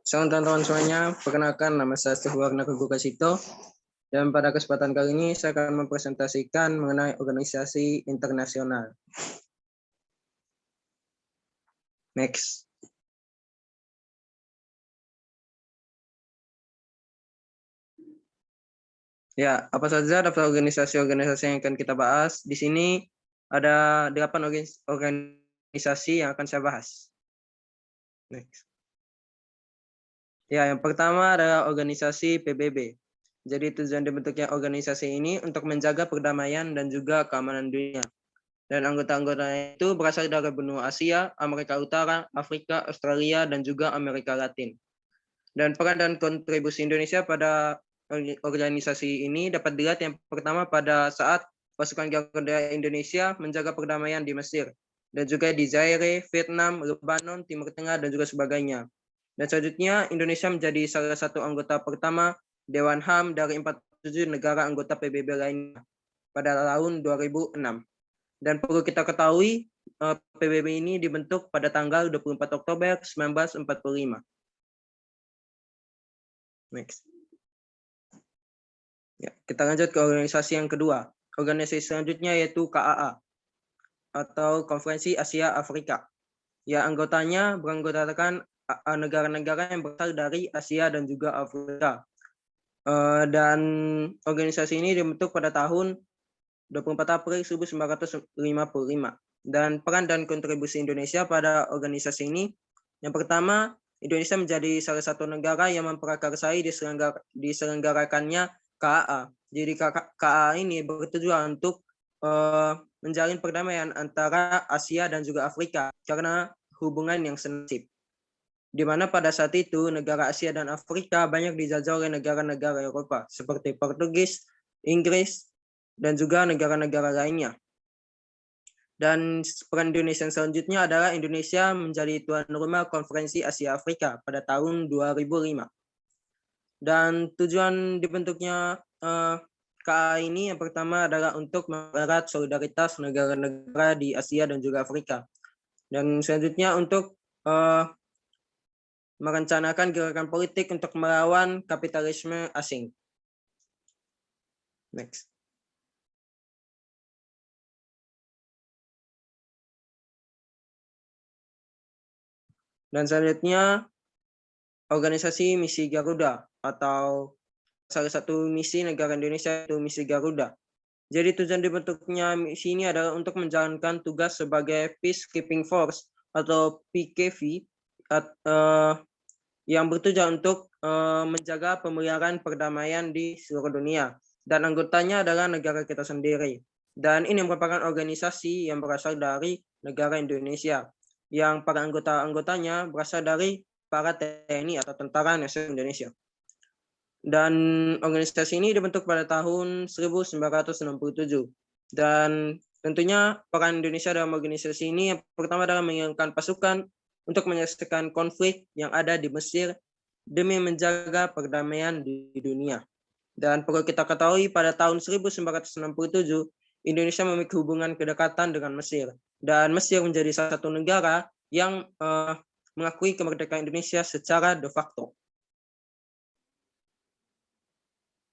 Selamat teman-teman semuanya, perkenalkan nama saya Suharna Kasito, dan pada kesempatan kali ini saya akan mempresentasikan mengenai organisasi internasional. Next. Ya, apa saja daftar organisasi-organisasi yang akan kita bahas? Di sini ada 8 organisasi yang akan saya bahas. Next. Ya, yang pertama adalah organisasi PBB. Jadi tujuan dibentuknya organisasi ini untuk menjaga perdamaian dan juga keamanan dunia. Dan anggota-anggotanya itu berasal dari benua Asia, Amerika Utara, Afrika, Australia, dan juga Amerika Latin. Dan peran dan kontribusi Indonesia pada organisasi ini dapat dilihat yang pertama pada saat pasukan Garuda Indonesia menjaga perdamaian di Mesir, dan juga di Zaire, Vietnam, Lebanon, Timur Tengah, dan juga sebagainya. Dan selanjutnya, Indonesia menjadi salah satu anggota pertama Dewan HAM dari 47 negara anggota PBB lainnya pada tahun 2006. Dan perlu kita ketahui, PBB ini dibentuk pada tanggal 24 Oktober 1945. Next. Ya, kita lanjut ke organisasi yang kedua. Organisasi selanjutnya yaitu KAA, atau Konferensi Asia Afrika. Ya, anggotanya beranggotakan negara-negara yang berasal dari Asia dan juga Afrika. Dan organisasi ini dibentuk pada tahun 24 April 1955. Dan peran dan kontribusi Indonesia pada organisasi ini, yang pertama, Indonesia menjadi salah satu negara yang memprakarsai diselenggarakannya KAA. Jadi KAA ini bertujuan untuk menjalin perdamaian antara Asia dan juga Afrika karena hubungan yang senasib. Di mana pada saat itu negara Asia dan Afrika banyak dijajah oleh negara-negara Eropa seperti Portugis, Inggris, dan juga negara-negara lainnya. Dan peran Indonesia selanjutnya adalah Indonesia menjadi tuan rumah Konferensi Asia Afrika pada tahun 2005. Dan tujuan dibentuknya KA ini yang pertama adalah untuk mempererat solidaritas negara-negara di Asia dan juga Afrika. Dan selanjutnya untuk merencanakan gerakan politik untuk melawan kapitalisme asing. Next. Dan selanjutnya organisasi misi Garuda, atau salah satu misi negara Indonesia itu misi Garuda. Jadi tujuan dibentuknya misi ini adalah untuk menjalankan tugas sebagai Peacekeeping Force atau PKV yang bertujuan untuk menjaga pemeliharaan perdamaian di seluruh dunia. Dan anggotanya adalah negara kita sendiri. Dan ini merupakan organisasi yang berasal dari negara Indonesia, yang para anggota-anggotanya berasal dari para TNI atau Tentara Nasional Indonesia. Dan organisasi ini dibentuk pada tahun 1967. Dan tentunya peran Indonesia dalam organisasi ini yang pertama adalah mengirimkan pasukan untuk menyelesaikan konflik yang ada di Mesir demi menjaga perdamaian di dunia. Dan perlu kita ketahui pada tahun 1967, Indonesia memiliki hubungan kedekatan dengan Mesir. Dan Mesir menjadi salah satu negara yang mengakui kemerdekaan Indonesia secara de facto.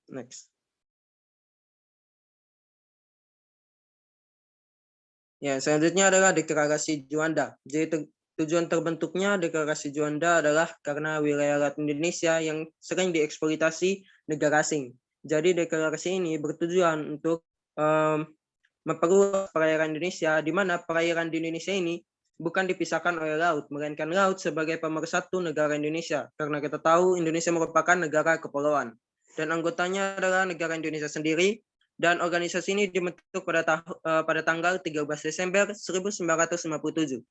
Next. Ya, selanjutnya adalah deklarasi Juanda. Jadi tujuan terbentuknya deklarasi Juanda adalah karena wilayah laut Indonesia yang sering dieksploitasi negara asing. Jadi deklarasi ini bertujuan untuk memperluas perairan Indonesia, di mana perairan di Indonesia ini bukan dipisahkan oleh laut, melainkan laut sebagai pemersatu negara Indonesia. Karena kita tahu Indonesia merupakan negara kepulauan. Dan anggotanya adalah negara Indonesia sendiri. Dan organisasi ini dibentuk pada tanggal 13 Desember 1957.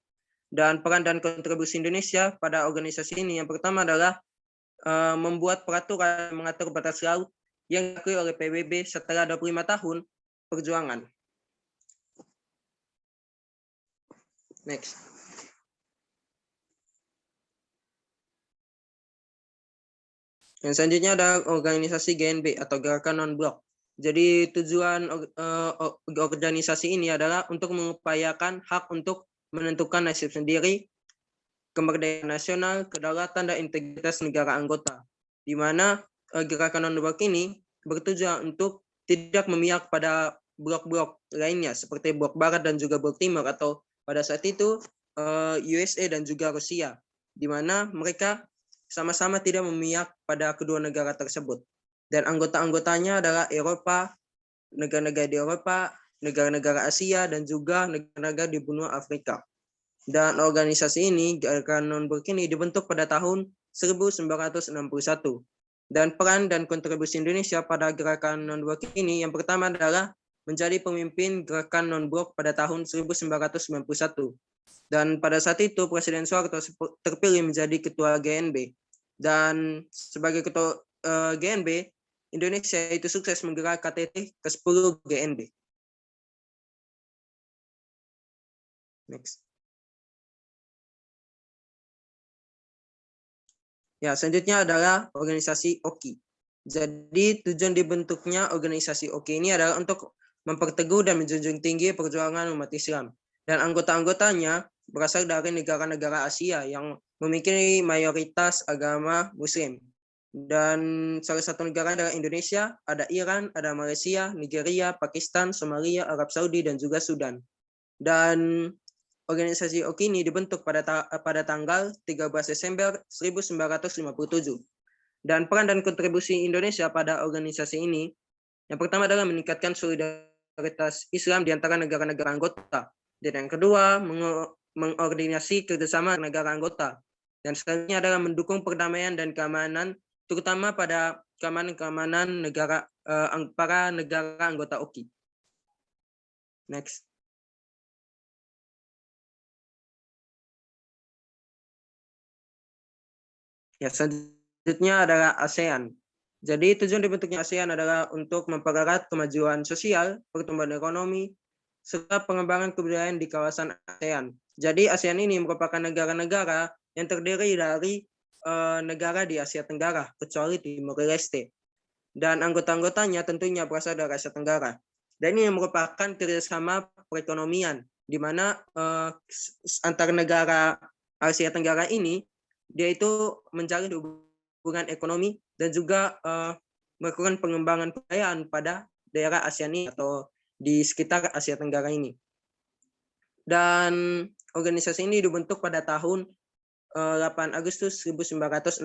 Dan peran dan kontribusi Indonesia pada organisasi ini yang pertama adalah membuat peraturan mengatur batas laut yang diakui oleh PBB setelah 25 tahun perjuangan. Next. Yang selanjutnya ada organisasi GNB atau Gerakan Non-Blok. Jadi tujuan organisasi ini adalah untuk mengupayakan hak untuk menentukan nasib sendiri kemerdekaan nasional, kedaulatan, dan integritas negara anggota, di mana gerakan non-blok ini bertujuan untuk tidak memihak pada blok-blok lainnya seperti blok barat dan juga blok timur, atau pada saat itu USA dan juga Rusia, di mana mereka sama-sama tidak memihak pada kedua negara tersebut. Dan anggota-anggotanya adalah Eropa, negara-negara di Eropa, negara-negara Asia, dan juga negara-negara di benua Afrika. Dan organisasi ini, gerakan non-blok ini dibentuk pada tahun 1961. Dan peran dan kontribusi Indonesia pada gerakan non-blok ini, yang pertama adalah menjadi pemimpin gerakan non-blok pada tahun 1991. Dan pada saat itu Presiden Soeharto terpilih menjadi ketua GNB. Dan sebagai ketua GNB, Indonesia itu sukses menggerak KTT ke-10 GNB. Next. Ya, selanjutnya adalah organisasi OKI. Jadi tujuan dibentuknya organisasi OKI ini adalah untuk memperteguh dan menjunjung tinggi perjuangan umat Islam. Dan anggota-anggotanya berasal dari negara-negara Asia yang memiliki mayoritas agama Muslim. Dan salah satu negara adalah Indonesia, ada Iran, ada Malaysia, Nigeria, Pakistan, Somalia, Arab Saudi, dan juga Sudan. Dan organisasi OKI ini dibentuk pada tanggal 13 Desember 1957. Dan peran dan kontribusi Indonesia pada organisasi ini, yang pertama adalah meningkatkan solidaritas Islam di antara negara-negara anggota. Dan yang kedua, mengordinasi kerjasama negara anggota. Dan selanjutnya adalah mendukung perdamaian dan keamanan, terutama pada keamanan negara para negara anggota OKI. Next. Ya, selanjutnya adalah ASEAN. Jadi tujuan dibentuknya ASEAN adalah untuk mempererat kemajuan sosial, pertumbuhan ekonomi, serta pengembangan kebudayaan di kawasan ASEAN. Jadi ASEAN ini merupakan negara-negara yang terdiri dari negara di Asia Tenggara, kecuali Timor Leste. Dan anggota-anggotanya tentunya berasal dari Asia Tenggara. Dan ini merupakan kerjasama perekonomian, di mana antar negara Asia Tenggara ini dia itu menjalin hubungan ekonomi dan juga melakukan pengembangan kebudayaan pada daerah ASEAN ini atau di sekitar Asia Tenggara ini. Dan organisasi ini dibentuk pada tahun 8 Agustus 1967.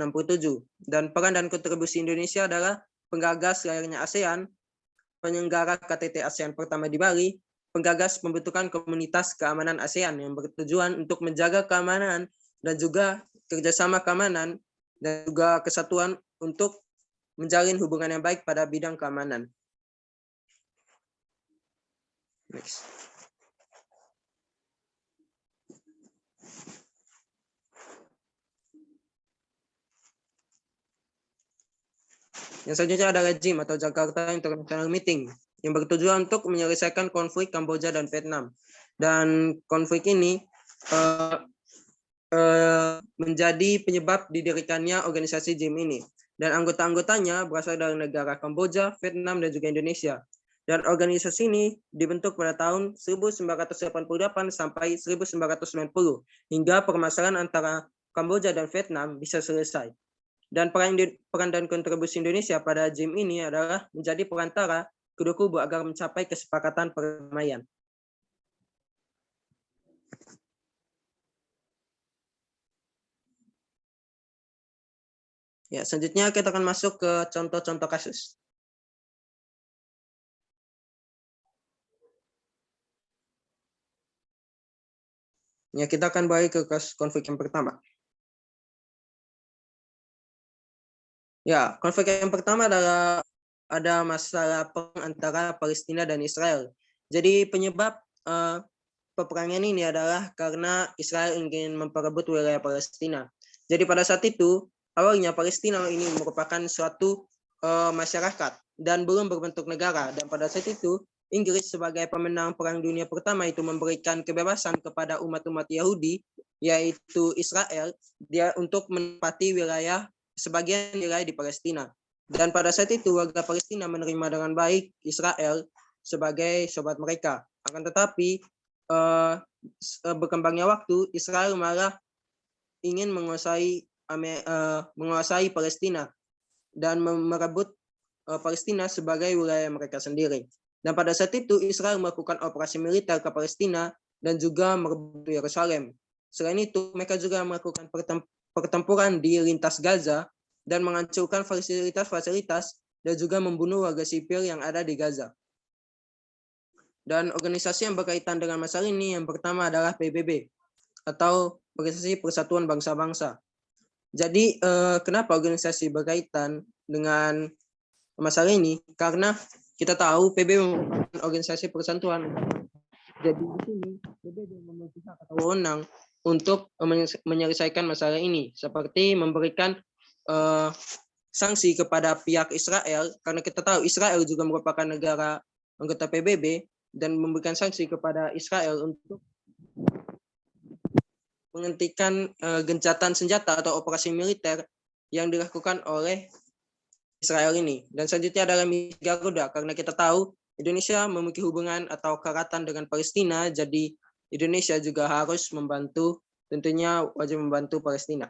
Dan peran dan kontribusi Indonesia adalah penggagas lahirnya ASEAN, penyelenggara KTT ASEAN pertama di Bali, penggagas pembentukan komunitas keamanan ASEAN yang bertujuan untuk menjaga keamanan dan juga kerjasama keamanan dan juga kesatuan untuk menjalin hubungan yang baik pada bidang keamanan. Next. Yang selanjutnya adalah JIM atau Jakarta International Meeting yang bertujuan untuk menyelesaikan konflik Kamboja dan Vietnam. Dan konflik ini menjadi penyebab didirikannya organisasi JIM ini. Dan anggota-anggotanya berasal dari negara Kamboja, Vietnam, dan juga Indonesia. Dan organisasi ini dibentuk pada tahun 1988 sampai 1990 hingga permasalahan antara Kamboja dan Vietnam bisa selesai. Dan peran dan kontribusi Indonesia pada JIM ini adalah menjadi perantara kedua kubu agar mencapai kesepakatan perdamaian. Ya, selanjutnya kita akan masuk ke contoh-contoh kasus. Ya, kita akan balik ke kasus konflik yang pertama. Ya, konflik yang pertama adalah ada masalah perang antara Palestina dan Israel. Jadi penyebab peperangan ini adalah karena Israel ingin memperebut wilayah Palestina. Jadi pada saat itu, awalnya Palestina ini merupakan suatu masyarakat dan belum berbentuk negara. Dan pada saat itu, Inggris sebagai pemenang Perang Dunia Pertama itu memberikan kebebasan kepada umat-umat Yahudi, yaitu Israel, dia untuk menempati wilayah sebagian wilayah di Palestina. Dan pada saat itu warga Palestina menerima dengan baik Israel sebagai sobat mereka. Akan tetapi berkembangnya waktu, Israel malah ingin menguasai Palestina dan merebut Palestina sebagai wilayah mereka sendiri. Dan pada saat itu Israel melakukan operasi militer ke Palestina dan juga merebut Yerusalem. Selain itu, mereka juga melakukan pertempuran di lintas Gaza dan menghancurkan fasilitas-fasilitas dan juga membunuh warga sipil yang ada di Gaza. Dan organisasi yang berkaitan dengan masalah ini yang pertama adalah PBB atau Organisasi Persatuan Bangsa-Bangsa. Jadi kenapa organisasi berkaitan dengan masalah ini? Karena kita tahu PBB merupakan organisasi persatuan. Jadi di sini PBB memiliki hak atau wewenang untuk menyelesaikan masalah ini, seperti memberikan sanksi kepada pihak Israel, karena kita tahu Israel juga merupakan negara anggota PBB, dan memberikan sanksi kepada Israel untuk menghentikan gencatan senjata atau operasi militer yang dilakukan oleh Israel ini. Dan selanjutnya adalah misi Garuda, karena kita tahu Indonesia memiliki hubungan atau keratan dengan Palestina, jadi Indonesia juga harus membantu, tentunya wajib membantu Palestina.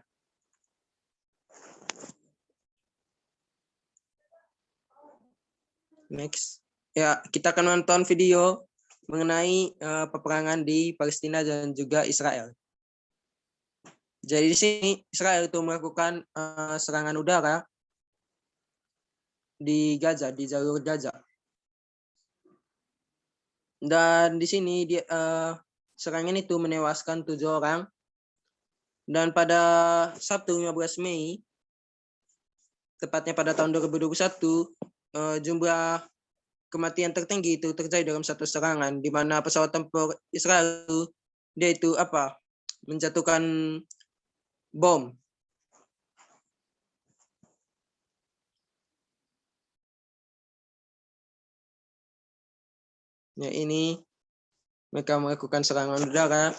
Next. Ya, kita akan nonton video mengenai peperangan di Palestina dan juga Israel. Jadi di sini Israel itu melakukan serangan udara di Gaza, di jalur Gaza. Dan di sini serangan itu menewaskan 7 orang. Dan pada Sabtu 15 Mei, tepatnya pada tahun 2021, jumlah kematian tertinggi itu terjadi dalam satu serangan, di mana pesawat tempur Israel dia itu menjatuhkan bom. Ya, ini mereka melakukan serangan udara.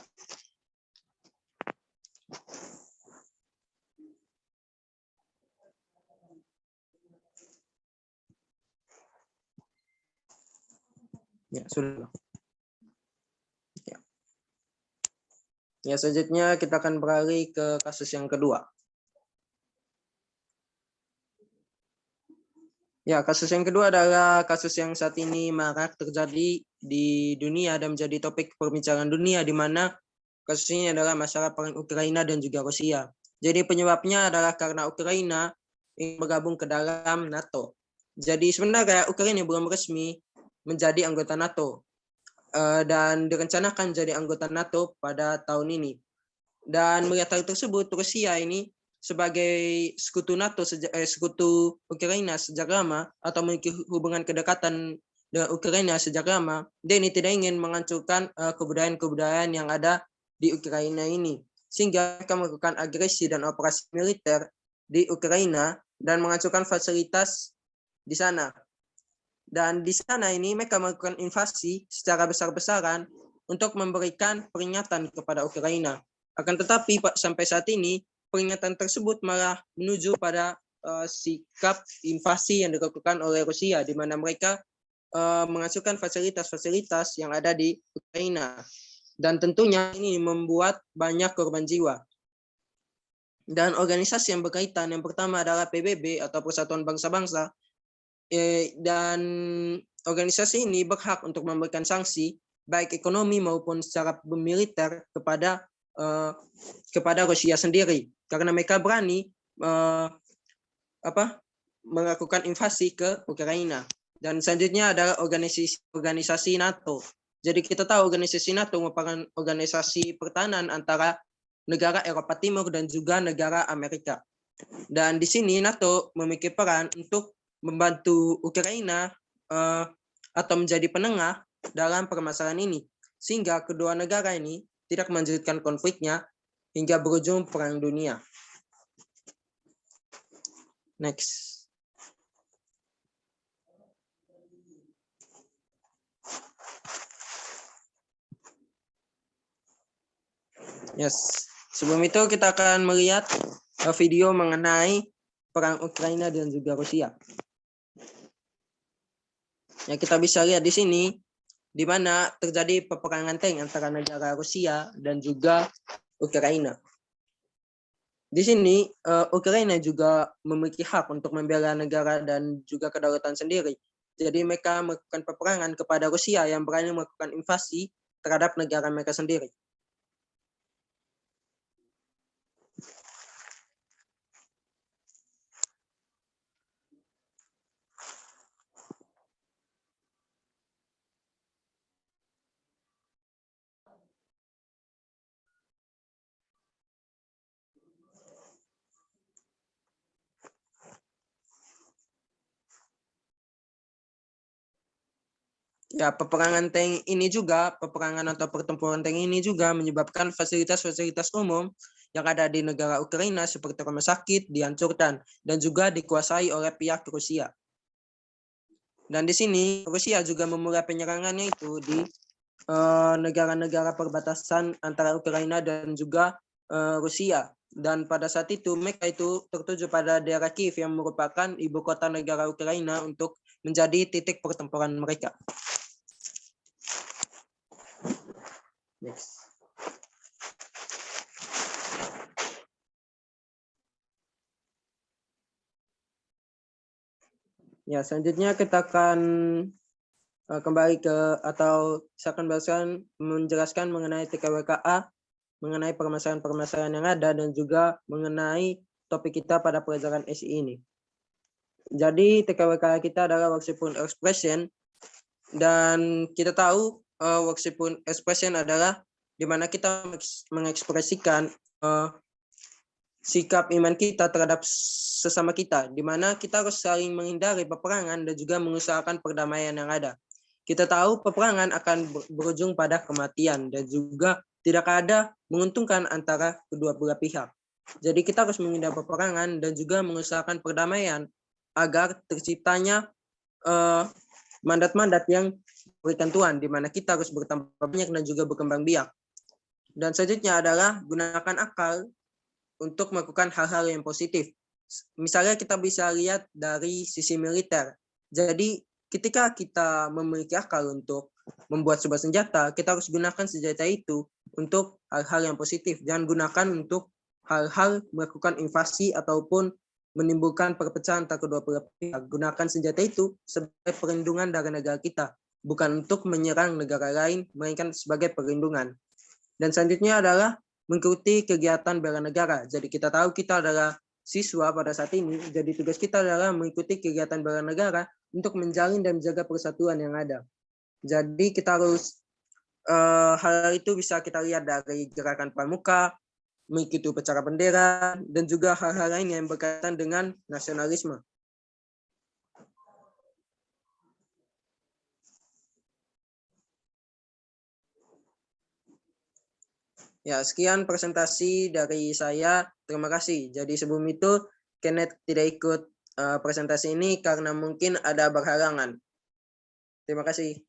Ya, sudah. Ya, selanjutnya kita akan beralih ke kasus yang kedua. Ya, kasus yang kedua adalah kasus yang saat ini marak terjadi di dunia dan menjadi topik perbincangan dunia, di mana kasus ini adalah masalah perang Ukraina dan juga Rusia. Jadi penyebabnya adalah karena Ukraina ingin bergabung ke dalam NATO. Jadi sebenarnya Ukraina belum resmi menjadi anggota NATO dan direncanakan jadi anggota NATO pada tahun ini. Dan melihat hal tersebut, Rusia ini sebagai sekutu NATO, sekutu Ukraina sejak lama, atau memiliki hubungan kedekatan dengan Ukraina sejak lama, dia ini tidak ingin menghancurkan kebudayaan-kebudayaan yang ada di Ukraina ini, sehingga mereka melakukan agresi dan operasi militer di Ukraina dan menghancurkan fasilitas di sana. Dan di sana ini mereka melakukan invasi secara besar-besaran untuk memberikan peringatan kepada Ukraina. Akan tetapi sampai saat ini peringatan tersebut malah menuju pada sikap invasi yang dilakukan oleh Rusia, di mana mereka menghancurkan fasilitas-fasilitas yang ada di Ukraina. Dan tentunya ini membuat banyak korban jiwa. Dan organisasi yang berkaitan, yang pertama adalah PBB atau Persatuan Bangsa-Bangsa, dan organisasi ini berhak untuk memberikan sanksi baik ekonomi maupun secara militer kepada Rusia sendiri, karena mereka berani melakukan invasi ke Ukraina. Dan selanjutnya adalah organisasi NATO. Jadi kita tahu organisasi NATO merupakan organisasi pertahanan antara negara Eropa Timur dan juga negara Amerika. Dan di sini NATO memiliki peran untuk membantu Ukraina atau menjadi penengah dalam permasalahan ini, sehingga kedua negara ini tidak melanjutkan konfliknya hingga berujung perang dunia. Next. Yes. Sebelum itu kita akan melihat video mengenai perang Ukraina dan juga Rusia. Ya, kita bisa lihat di sini di mana terjadi peperangan tank antara negara Rusia dan juga Ukraina. Di sini Ukraina juga memiliki hak untuk membela negara dan juga kedaulatan sendiri. Jadi mereka melakukan peperangan kepada Rusia yang berani melakukan invasi terhadap negara mereka sendiri. Ya, peperangan tank ini juga, peperangan atau pertempuran tank ini juga menyebabkan fasilitas-fasilitas umum yang ada di negara Ukraina seperti rumah sakit dihancurkan dan juga dikuasai oleh pihak Rusia. Dan di sini Rusia juga memulai penyerangannya itu di negara-negara perbatasan antara Ukraina dan juga Rusia. Dan pada saat itu mereka itu tertuju pada daerah Kiev yang merupakan ibu kota negara Ukraina untuk menjadi titik pertempuran mereka. Next. Ya, selanjutnya kita akan kembali ke atau saya akan menjelaskan mengenai TKWKA, mengenai permasalahan-permasalahan yang ada dan juga mengenai topik kita pada pelajaran SI ini. Jadi TKWKA kita adalah worksheet expression dan kita tahu worksheet expression adalah di mana kita mengekspresikan sikap iman kita terhadap sesama kita, di mana kita harus saling menghindari peperangan dan juga mengusahakan perdamaian yang ada. Kita tahu peperangan akan berujung pada kematian dan juga tidak ada menguntungkan antara kedua belah pihak. Jadi kita harus menghindari peperangan dan juga mengusahakan perdamaian agar terciptanya mandat-mandat yang berikan Tuhan, di mana kita harus bertambah banyak dan juga berkembang biak. Dan selanjutnya adalah gunakan akal untuk melakukan hal-hal yang positif. Misalnya kita bisa lihat dari sisi militer. Jadi ketika kita memiliki akal untuk membuat sebuah senjata, kita harus gunakan senjata itu untuk hal-hal yang positif. Jangan gunakan untuk hal-hal melakukan invasi ataupun menimbulkan perpecahan antara kedua belah pihak. Gunakan senjata itu sebagai perlindungan dari negara kita, bukan untuk menyerang negara lain, melainkan sebagai perlindungan. Dan selanjutnya adalah mengikuti kegiatan bela negara. Jadi kita tahu kita adalah siswa pada saat ini, jadi tugas kita adalah mengikuti kegiatan bela negara untuk menjalin dan menjaga persatuan yang ada. Jadi kita harus hal itu bisa kita lihat dari gerakan pramuka, mengikuti upacara bendera, dan juga hal-hal lain yang berkaitan dengan nasionalisme. Ya, sekian presentasi dari saya. Terima kasih. Jadi sebelum itu, Kenneth tidak ikut presentasi ini karena mungkin ada berhalangan. Terima kasih.